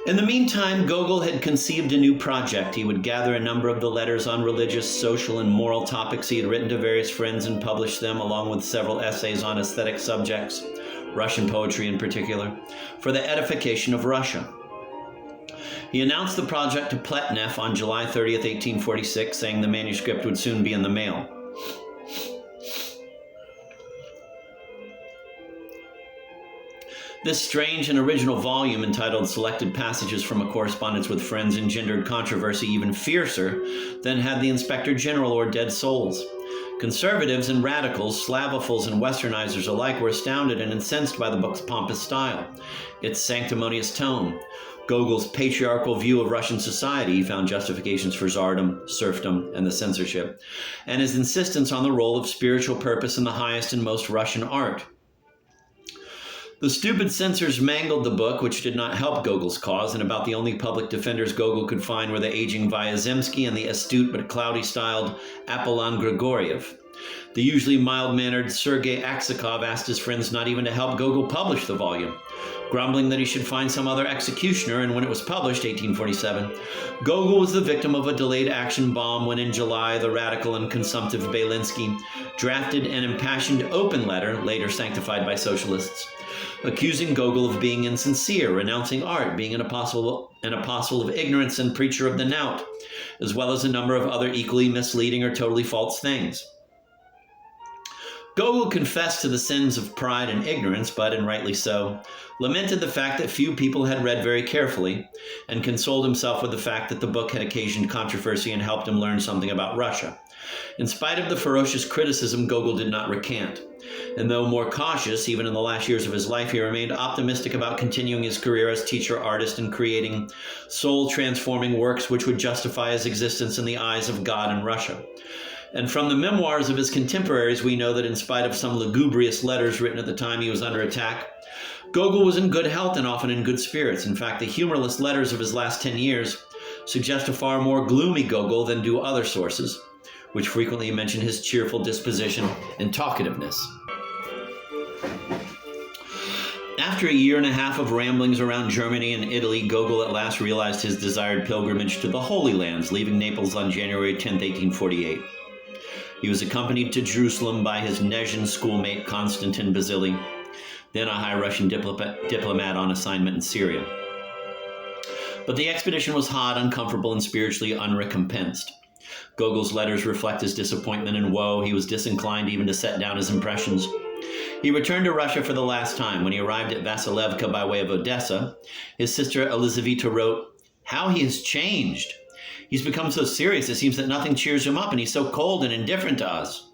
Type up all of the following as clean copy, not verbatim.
In the meantime, Gogol had conceived a new project. He would gather a number of the letters on religious, social, and moral topics he had written to various friends and publish them, along with several essays on aesthetic subjects, Russian poetry in particular, for the edification of Russia. He announced the project to Pletnev on July 30th, 1846, saying the manuscript would soon be in the mail. This strange and original volume, entitled Selected Passages from a Correspondence with Friends, engendered controversy even fiercer than had the Inspector General or Dead Souls. Conservatives and radicals, Slavophiles and Westernizers alike were astounded and incensed by the book's pompous style, its sanctimonious tone, Gogol's patriarchal view of Russian society. He found justifications for tsardom, serfdom, and the censorship, and his insistence on the role of spiritual purpose in the highest and most Russian art. The stupid censors mangled the book, which did not help Gogol's cause, and about the only public defenders Gogol could find were the aging Vyazemsky and the astute but cloudy-styled Apollon Grigoriev. The usually mild-mannered Sergei Aksakov asked his friends not even to help Gogol publish the volume, grumbling that he should find some other executioner, and when it was published, 1847, Gogol was the victim of a delayed action bomb when in July the radical and consumptive Belinsky drafted an impassioned open letter, later sanctified by socialists, accusing Gogol of being insincere, renouncing art, being an apostle of ignorance and preacher of the knout, as well as a number of other equally misleading or totally false things. Gogol confessed to the sins of pride and ignorance, but, and rightly so, lamented the fact that few people had read very carefully, and consoled himself with the fact that the book had occasioned controversy and helped him learn something about Russia. In spite of the ferocious criticism, Gogol did not recant. And though more cautious, even in the last years of his life, he remained optimistic about continuing his career as teacher-artist and creating soul-transforming works which would justify his existence in the eyes of God and Russia. And from the memoirs of his contemporaries, we know that in spite of some lugubrious letters written at the time he was under attack, Gogol was in good health and often in good spirits. In fact, the humorless letters of his last 10 years suggest a far more gloomy Gogol than do other sources, which frequently mention his cheerful disposition and talkativeness. After a year and a half of ramblings around Germany and Italy, Gogol at last realized his desired pilgrimage to the Holy Lands, leaving Naples on January 10, 1848. He was accompanied to Jerusalem by his Nezhin schoolmate Konstantin Basili, then a high Russian diplomat on assignment in Syria. But the expedition was hot, uncomfortable, and spiritually unrecompensed. Gogol's letters reflect his disappointment and woe. He was disinclined even to set down his impressions. He returned to Russia for the last time. When he arrived at Vasilevka by way of Odessa, his sister Elizaveta wrote, "How he has changed! He's become so serious, it seems that nothing cheers him up, and he's so cold and indifferent to us."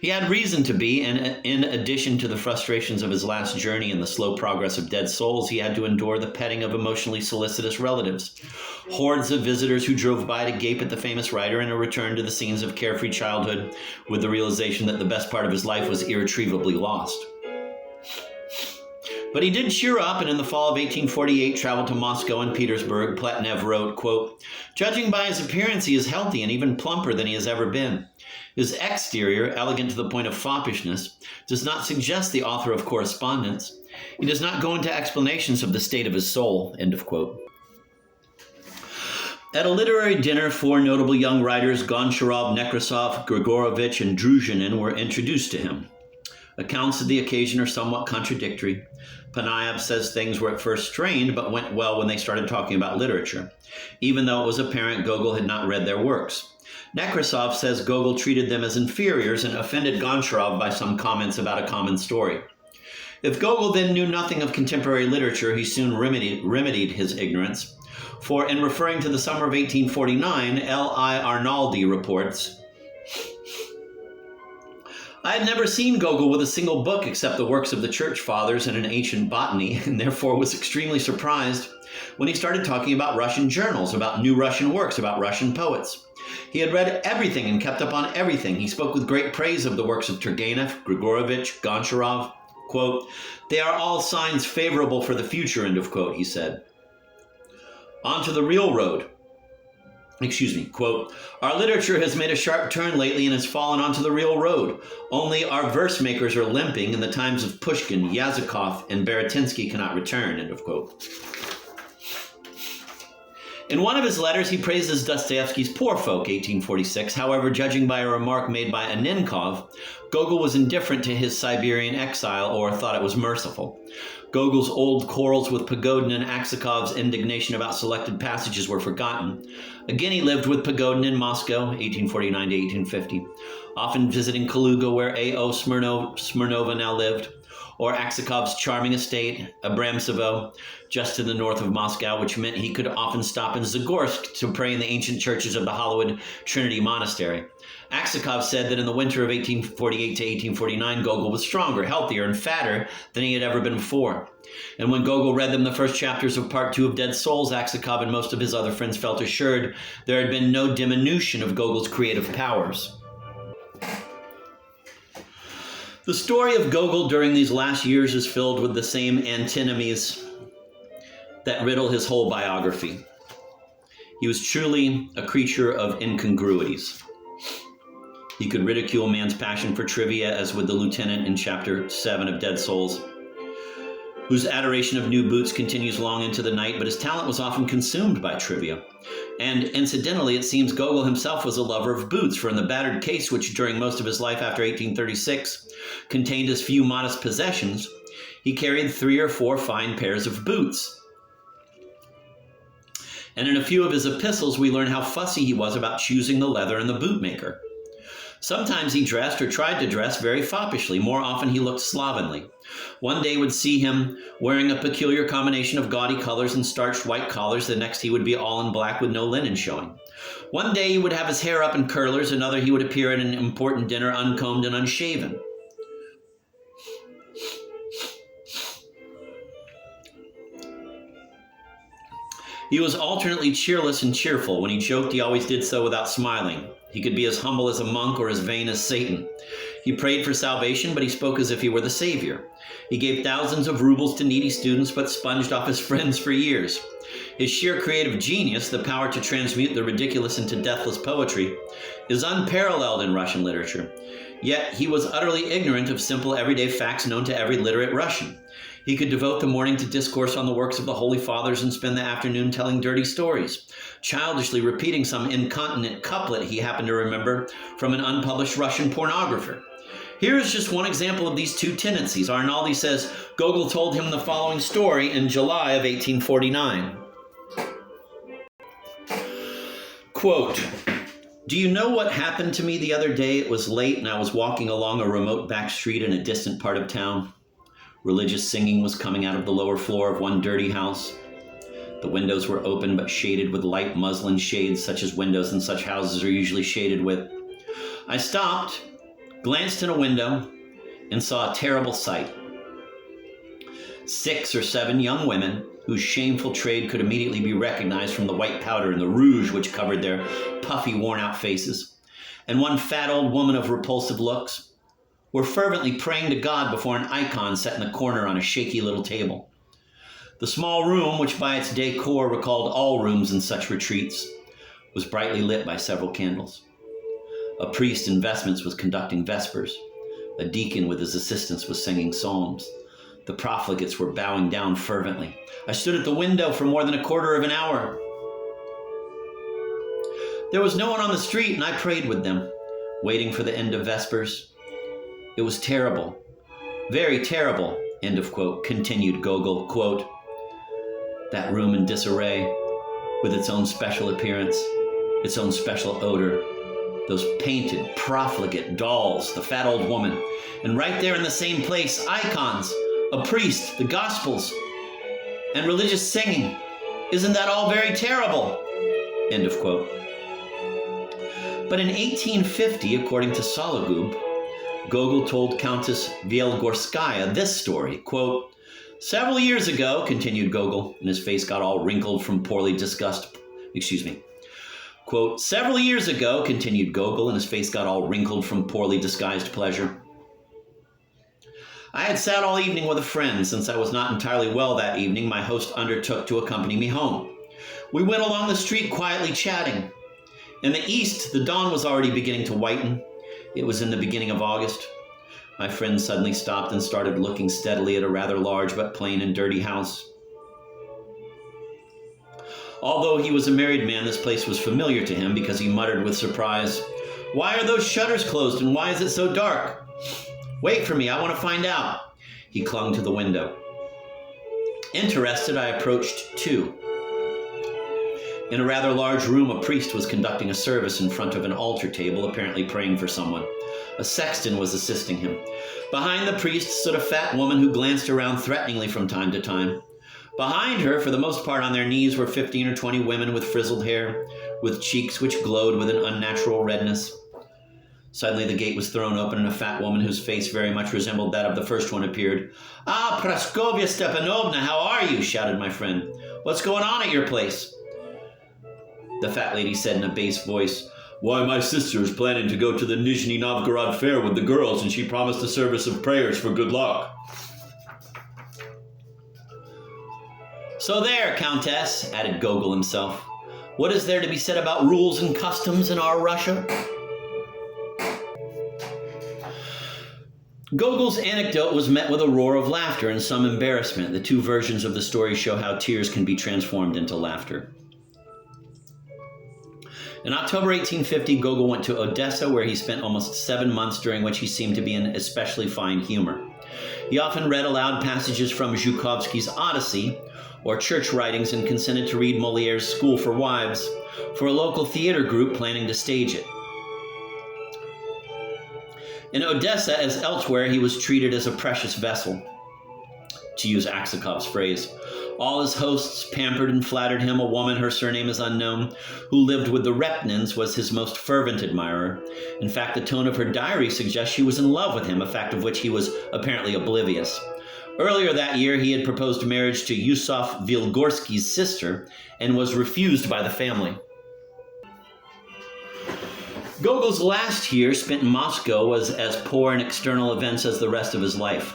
He had reason to be, and in addition to the frustrations of his last journey and the slow progress of Dead Souls, he had to endure the petting of emotionally solicitous relatives, hordes of visitors who drove by to gape at the famous writer, and a return to the scenes of carefree childhood with the realization that the best part of his life was irretrievably lost. But he did cheer up, and in the fall of 1848 traveled to Moscow and Petersburg. Pletnev wrote, quote, "Judging by his appearance, he is healthy and even plumper than he has ever been. His exterior, elegant to the point of foppishness, does not suggest the author of Correspondence. He does not go into explanations of the state of his soul," end of quote. At a literary dinner, 4 notable young writers, Goncharov, Nekrasov, Grigorovich, and Druzhinin, were introduced to him. Accounts of the occasion are somewhat contradictory. Panayev says things were at first strained, but went well when they started talking about literature, even though it was apparent Gogol had not read their works. Nekrasov says Gogol treated them as inferiors and offended Goncharov by some comments about a common story. If Gogol then knew nothing of contemporary literature, he soon remedied his ignorance, for in referring to the summer of 1849, L.I. Arnaldi reports, "I had never seen Gogol with a single book except the works of the church fathers and an ancient botany, and therefore was extremely surprised when he started talking about Russian journals, about new Russian works, about Russian poets. He had read everything and kept up on everything. He spoke with great praise of the works of Turgenev, Grigorovich, Goncharov. Quote, 'They are all signs favorable for the future,' end of quote," he said. On to the real road. Quote, our literature has made a sharp turn lately and has fallen onto the real road. Only our verse makers are limping, and the times of Pushkin, Yazikov, and Baratinsky cannot return, end of quote. In one of his letters, he praises Dostoevsky's Poor Folk, 1846. However, judging by a remark made by Annenkov, Gogol was indifferent to his Siberian exile or thought it was merciful. Gogol's old quarrels with Pagodin and Aksakov's indignation about selected passages were forgotten. Again, he lived with Pagodin in Moscow, 1849 to 1850, often visiting Kaluga, where A.O. Smirnova now lived, or Aksakov's charming estate, Abramtsevo, just to the north of Moscow, which meant he could often stop in Zagorsk to pray in the ancient churches of the Hollywood Trinity Monastery. Aksakov said that in the winter of 1848 to 1849, Gogol was stronger, healthier, and fatter than he had ever been before. And when Gogol read them the first chapters of Part 2 of Dead Souls, Aksakov and most of his other friends felt assured there had been no diminution of Gogol's creative powers. The story of Gogol during these last years is filled with the same antinomies that riddle his whole biography. He was truly a creature of incongruities. He could ridicule man's passion for trivia, as with the lieutenant in chapter 7 of Dead Souls, whose adoration of new boots continues long into the night, but his talent was often consumed by trivia. And incidentally, it seems Gogol himself was a lover of boots, for in the battered case, which during most of his life after 1836 contained his few modest possessions, he carried 3 or 4 fine pairs of boots. And in a few of his epistles, we learn how fussy he was about choosing the leather and the bootmaker. Sometimes he dressed or tried to dress very foppishly. More often he looked slovenly. One day would see him wearing a peculiar combination of gaudy colors and starched white collars. The next he would be all in black with no linen showing. One day he would have his hair up in curlers. Another he would appear at an important dinner uncombed and unshaven. He was alternately cheerless and cheerful. When he joked, he always did so without smiling. He could be as humble as a monk or as vain as Satan. He prayed for salvation, but he spoke as if he were the Savior. He gave thousands of rubles to needy students, but sponged off his friends for years. His sheer creative genius, the power to transmute the ridiculous into deathless poetry, is unparalleled in Russian literature. Yet he was utterly ignorant of simple everyday facts known to every literate Russian. He could devote the morning to discourse on the works of the Holy Fathers and spend the afternoon telling dirty stories, childishly repeating some incontinent couplet he happened to remember from an unpublished Russian pornographer. Here is just one example of these two tendencies. Arnaldi says Gogol told him the following story in July of 1849. Quote, do you know what happened to me the other day? It was late and I was walking along a remote back street in a distant part of town. Religious singing was coming out of the lower floor of one dirty house. The windows were open but shaded with light muslin shades, such as windows in such houses are usually shaded with. I stopped, glanced in a window, and saw a terrible sight. 6 or 7 young women, whose shameful trade could immediately be recognized from the white powder and the rouge which covered their puffy, worn-out faces, and one fat old woman of repulsive looks, were fervently praying to God before an icon set in the corner on a shaky little table. The small room, which by its decor recalled all rooms in such retreats, was brightly lit by several candles. A priest in vestments was conducting vespers. A deacon with his assistants was singing psalms. The profligates were bowing down fervently. I stood at the window for more than a quarter of an hour. There was no one on the street, and I prayed with them, waiting for the end of vespers. It was terrible, very terrible, end of quote, continued Gogol, quote, that room in disarray, with its own special appearance, its own special odor, those painted, profligate dolls, the fat old woman, and right there in the same place, icons, a priest, the Gospels, and religious singing. Isn't that all very terrible? End of quote. But in 1850, according to Sologub, Gogol told Countess Vielgorskaya this story, quote, several years ago, continued Gogol, and his face got all wrinkled from Quote, several years ago, continued Gogol, and his face got all wrinkled from poorly disguised pleasure. I had sat all evening with a friend. Since I was not entirely well that evening, my host undertook to accompany me home. We went along the street quietly chatting. In the east, the dawn was already beginning to whiten. It was in the beginning of August. My friend suddenly stopped and started looking steadily at a rather large but plain and dirty house. Although he was a married man, this place was familiar to him because he muttered with surprise, "Why are those shutters closed and why is it so dark? Wait for me, I want to find out." He clung to the window. Interested, I approached too. In a rather large room, a priest was conducting a service in front of an altar table, apparently praying for someone. A sexton was assisting him. Behind the priest stood a fat woman who glanced around threateningly from time to time. Behind her, for the most part on their knees, were 15 or 20 women with frizzled hair, with cheeks which glowed with an unnatural redness. Suddenly the gate was thrown open and a fat woman whose face very much resembled that of the first one appeared. "Ah, Praskovia Stepanovna, how are you?" shouted my friend. "What's going on at your place?" The fat lady said in a bass voice, "Why, my sister is planning to go to the Nizhny Novgorod fair with the girls, and she promised a service of prayers for good luck." "So there, Countess," added Gogol himself. "What is there to be said about rules and customs in our Russia?" Gogol's anecdote was met with a roar of laughter and some embarrassment. The two versions of the story show how tears can be transformed into laughter. In October 1850, Gogol went to Odessa, where he spent almost 7 months, during which he seemed to be in especially fine humor. He often read aloud passages from Zhukovsky's Odyssey or church writings and consented to read Molière's School for Wives for a local theater group planning to stage it. In Odessa, as elsewhere, he was treated as a precious vessel, to use Aksakov's phrase. All his hosts pampered and flattered him. A woman, her surname is unknown, who lived with the Repnins, was his most fervent admirer. In fact, the tone of her diary suggests she was in love with him, a fact of which he was apparently oblivious. Earlier that year, he had proposed marriage to Yusuf Vilgorsky's sister and was refused by the family. Gogol's last year spent in Moscow was as poor in external events as the rest of his life.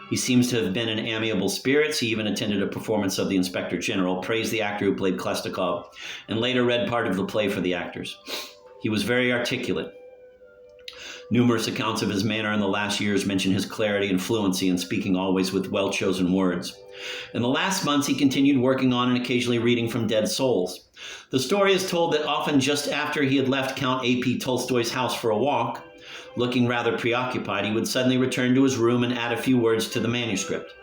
He seems to have been in amiable spirits. He even attended a performance of the Inspector General, praised the actor who played Klestikov, and later read part of the play for the actors. He was very articulate. Numerous accounts of his manner in the last years mention his clarity and fluency in speaking always with well-chosen words. In the last months, he continued working on and occasionally reading from dead souls. The story is told that often just after he had left Count A.P. Tolstoy's house for a walk, looking rather preoccupied, he would suddenly return to his room and add a few words to the manuscript.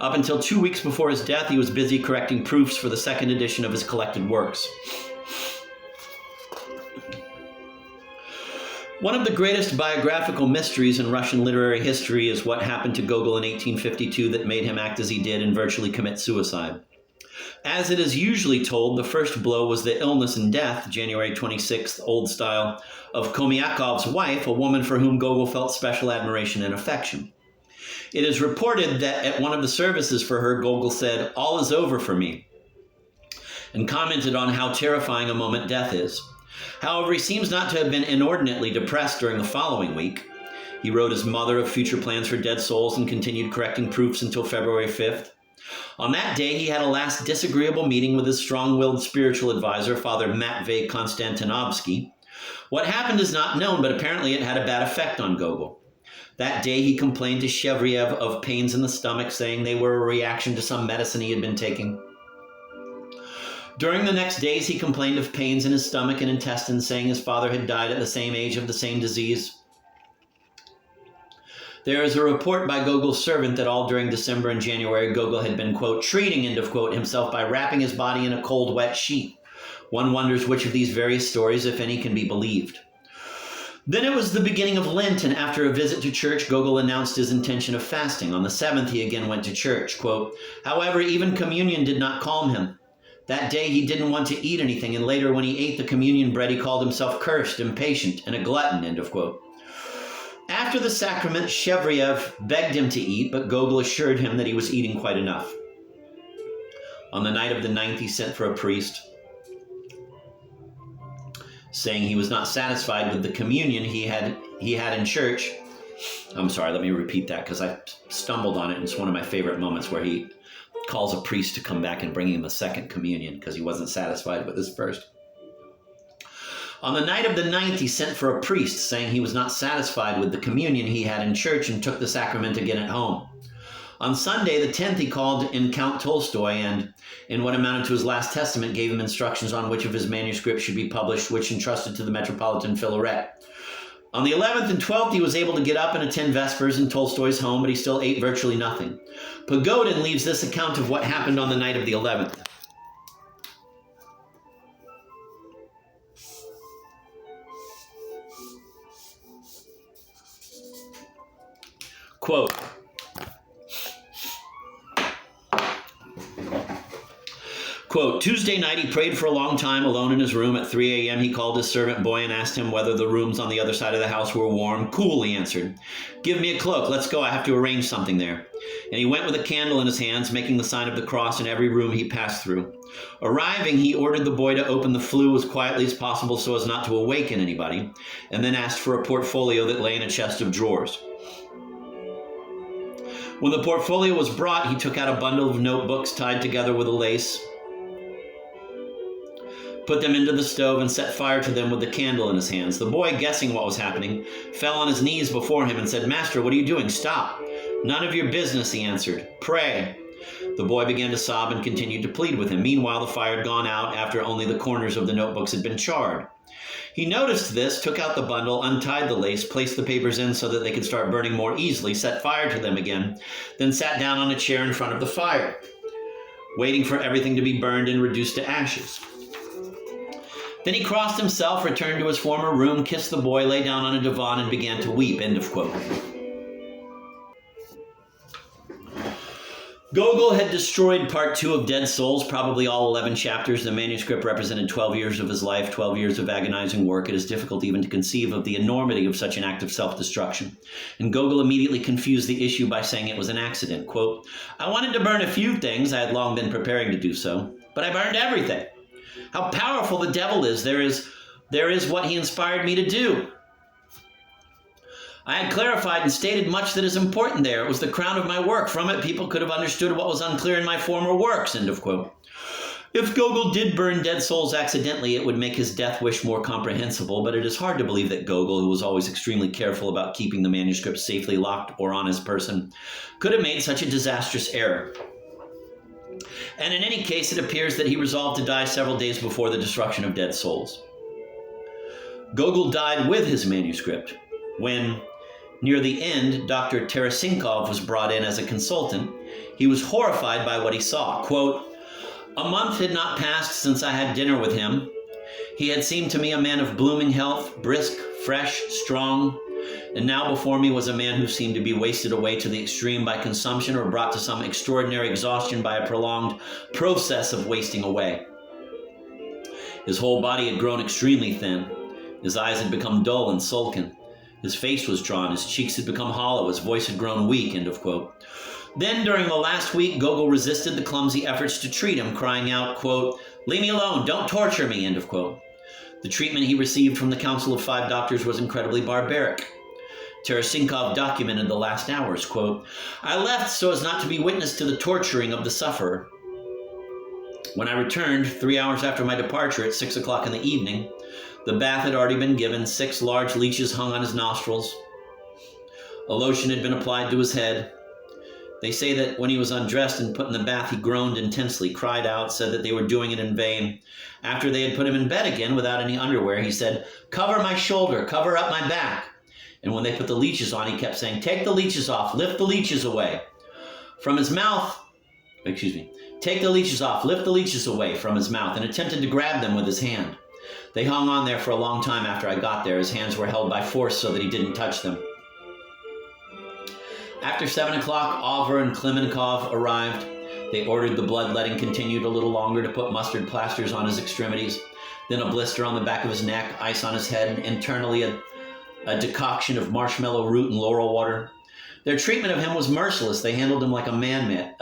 Up until 2 weeks before his death, he was busy correcting proofs for the second edition of his collected works. One of the greatest biographical mysteries in Russian literary history is what happened to Gogol in 1852 that made him act as he did and virtually commit suicide. As it is usually told, the first blow was the illness and death, January 26th, old style, of Komiakov's wife, a woman for whom Gogol felt special admiration and affection. It is reported that at one of the services for her, Gogol said, "All is over for me," and commented on how terrifying a moment death is. However, he seems not to have been inordinately depressed during the following week. He wrote his mother of future plans for dead souls and continued correcting proofs until February 5th. On that day, he had a last disagreeable meeting with his strong-willed spiritual advisor, Father Matvey Konstantinovsky. What happened is not known, but apparently it had a bad effect on Gogol. That day, he complained to Shevriev of pains in the stomach, saying they were a reaction to some medicine he had been taking. During the next days, he complained of pains in his stomach and intestines, saying his father had died at the same age of the same disease. There is a report by Gogol's servant that all during December and January, Gogol had been, quote, treating, end of quote, himself by wrapping his body in a cold, wet sheet. One wonders which of these various stories, if any, can be believed. Then it was the beginning of Lent, and after a visit to church, Gogol announced his intention of fasting. On the 7th, he again went to church, quote, however, even communion did not calm him. That day he didn't want to eat anything, and later when he ate the communion bread, he called himself cursed, impatient, and a glutton, end of quote. After the sacrament, Shevriev begged him to eat, but Gogol assured him that he was eating quite enough. On the night of the 9th, he sent for a priest, saying he was not satisfied with the communion he had in church. I'm sorry, let me repeat that because I stumbled on it, and it's one of my favorite moments where he calls a priest to come back and bring him a second communion because he wasn't satisfied with his first. On the night of the 9th, he sent for a priest, saying he was not satisfied with the communion he had in church and took the sacrament again at home. On Sunday, the 10th, he called in Count Tolstoy and, in what amounted to his last testament, gave him instructions on which of his manuscripts should be published, which entrusted to the Metropolitan Philaret. On the 11th and 12th, he was able to get up and attend Vespers in Tolstoy's home, but he still ate virtually nothing. Pagodin leaves this account of what happened on the night of the 11th. Quote, Tuesday night he prayed for a long time alone in his room. At 3 a.m. he called his servant boy and asked him whether the rooms on the other side of the house were warm. Cool, he answered. Give me a cloak. Let's go. I have to arrange something there. And he went with a candle in his hands, making the sign of the cross in every room he passed through. Arriving, he ordered the boy to open the flue as quietly as possible so as not to awaken anybody, and then asked for a portfolio that lay in a chest of drawers. When the portfolio was brought, he took out a bundle of notebooks tied together with a lace, put them into the stove, and set fire to them with the candle in his hands. The boy, guessing what was happening, fell on his knees before him and said, "Master, what are you doing? Stop." "None of your business," he answered. "Pray." The boy began to sob and continued to plead with him. Meanwhile, the fire had gone out after only the corners of the notebooks had been charred. He noticed this, took out the bundle, untied the lace, placed the papers in so that they could start burning more easily, set fire to them again, then sat down on a chair in front of the fire, waiting for everything to be burned and reduced to ashes. Then he crossed himself, returned to his former room, kissed the boy, lay down on a divan, and began to weep. End of quote. Gogol had destroyed part 2 of Dead Souls, probably all 11 chapters. The manuscript represented 12 years of his life, 12 years of agonizing work. It is difficult even to conceive of the enormity of such an act of self-destruction. And Gogol immediately confused the issue by saying it was an accident. Quote, "I wanted to burn a few things. I had long been preparing to do so, but I burned everything. How powerful the devil is. There is what he inspired me to do. I had clarified and stated much that is important there. It was the crown of my work. From it, people could have understood what was unclear in my former works." End of quote. If Gogol did burn Dead Souls accidentally, it would make his death wish more comprehensible, but it is hard to believe that Gogol, who was always extremely careful about keeping the manuscript safely locked or on his person, could have made such a disastrous error. And in any case, it appears that he resolved to die several days before the destruction of Dead Souls. Gogol died with his manuscript. When, near the end, Dr. Teresinkov was brought in as a consultant, he was horrified by what he saw. Quote, "A month had not passed since I had dinner with him. He had seemed to me a man of blooming health, brisk, fresh, strong, and now before me was a man who seemed to be wasted away to the extreme by consumption or brought to some extraordinary exhaustion by a prolonged process of wasting away. His whole body had grown extremely thin. His eyes had become dull and sunken. His face was drawn, his cheeks had become hollow, his voice had grown weak." End of quote. Then, during the last week, Gogol resisted the clumsy efforts to treat him, crying out, quote, "Leave me alone, don't torture me," end of quote. The treatment he received from the Council of 5 doctors was incredibly barbaric. Teresinkov documented the last hours, quote, "I left so as not to be witness to the torturing of the sufferer. When I returned, 3 hours after my departure at 6 o'clock in the evening, the bath had already been given, 6 large leeches hung on his nostrils. A lotion had been applied to his head. They say that when he was undressed and put in the bath, he groaned intensely, cried out, said that they were doing it in vain. After they had put him in bed again without any underwear, he said, 'Cover my shoulder, cover up my back.' And when they put the leeches on, he kept saying, 'Take the leeches off, lift the leeches away.' From his mouth, take the leeches off, lift the leeches away from his mouth, and attempted to grab them with his hand. They hung on there for a long time after I got there. His hands were held by force so that he didn't touch them. After 7 o'clock, Over and Klemenkov arrived. They ordered the bloodletting continued a little longer to put mustard plasters on his extremities, then a blister on the back of his neck, ice on his head, and internally a decoction of marshmallow root and laurel water. Their treatment of him was merciless. They handled him like a madman,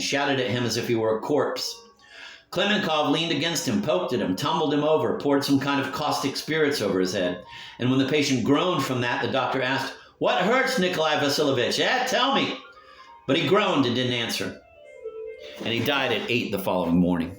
shouted at him as if he were a corpse. Klemenkov leaned against him, poked at him, tumbled him over, poured some kind of caustic spirits over his head. And when the patient groaned from that, the doctor asked, 'What hurts, Nikolai Vasilyevich? Tell me.' But he groaned and didn't answer. And he died at 8 the following morning.